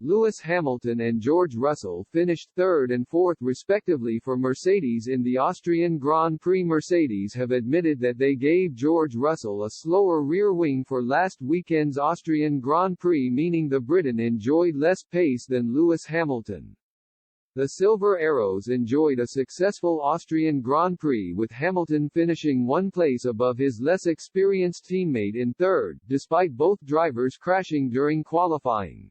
Lewis Hamilton and George Russell finished third and fourth respectively for Mercedes in the Austrian Grand Prix. Mercedes have admitted that they gave George Russell a slower rear wing for last weekend's Austrian Grand Prix, meaning the Briton enjoyed less pace than Lewis Hamilton. The Silver Arrows enjoyed a successful Austrian Grand Prix with Hamilton finishing one place above his less experienced teammate in third, despite both drivers crashing during qualifying.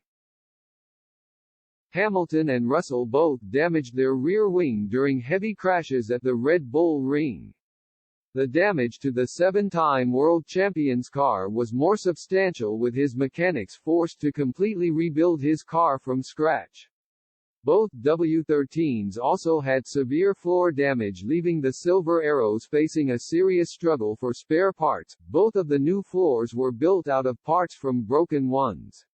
Hamilton and Russell both damaged their rear wing during heavy crashes at the Red Bull Ring. The damage to the seven-time world champion's car was more substantial, with his mechanics forced to completely rebuild his car from scratch. Both W13s also had severe floor damage, leaving the Silver Arrows facing a serious struggle for spare parts. Both of the new floors were built out of parts from broken ones.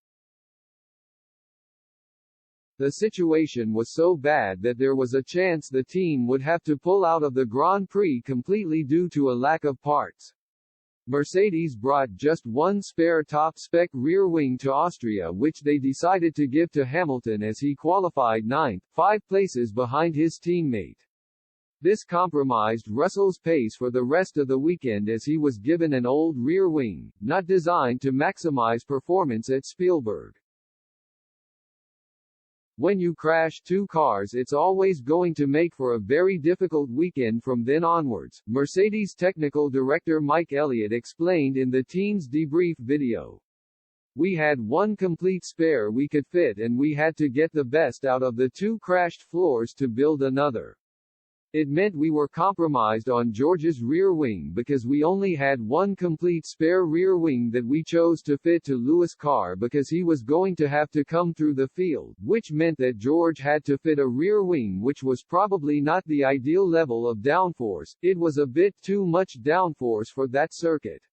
The situation was so bad that there was a chance the team would have to pull out of the Grand Prix completely due to a lack of parts. Mercedes brought just one spare top-spec rear wing to Austria, which they decided to give to Hamilton as he qualified ninth, 5 places behind his teammate. This compromised Russell's pace for the rest of the weekend, as he was given an old rear wing, not designed to maximize performance at Spielberg. When you crash two cars, it's always going to make for a very difficult weekend from then onwards, Mercedes technical director Mike Elliott explained in the team's debrief video. We had one complete spare we could fit, and we had to get the best out of the two crashed floors to build another. It meant we were compromised on George's rear wing because we only had one complete spare rear wing that we chose to fit to Lewis' car because he was going to have to come through the field, which meant that George had to fit a rear wing which was probably not the ideal level of downforce. It was a bit too much downforce for that circuit.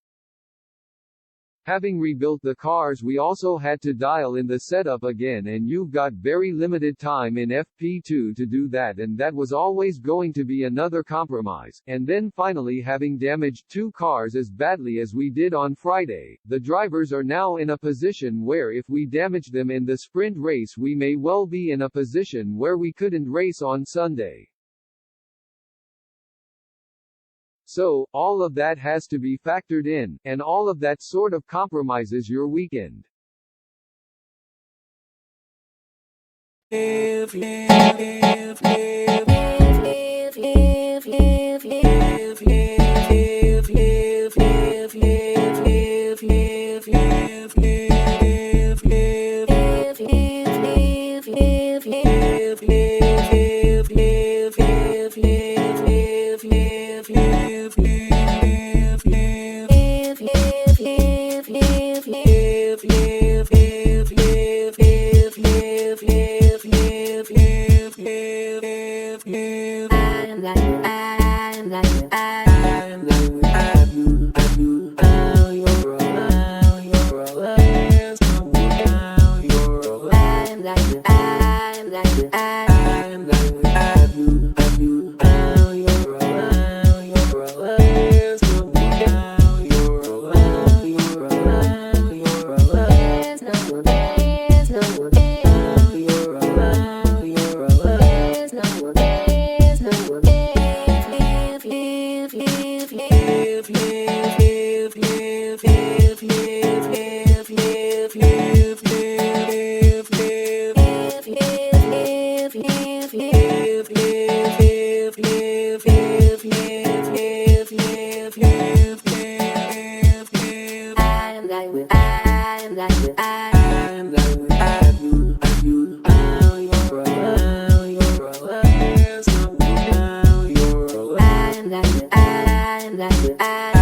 Having rebuilt the cars, we also had to dial in the setup again, and you've got very limited time in FP2 to do that, and that was always going to be another compromise. And then finally, having damaged two cars as badly as we did on Friday, the drivers are now in a position where if we damage them in the sprint race, we may well be in a position where we couldn't race on Sunday. So, all of that has to be factored in, and all of that sort of compromises your weekend. I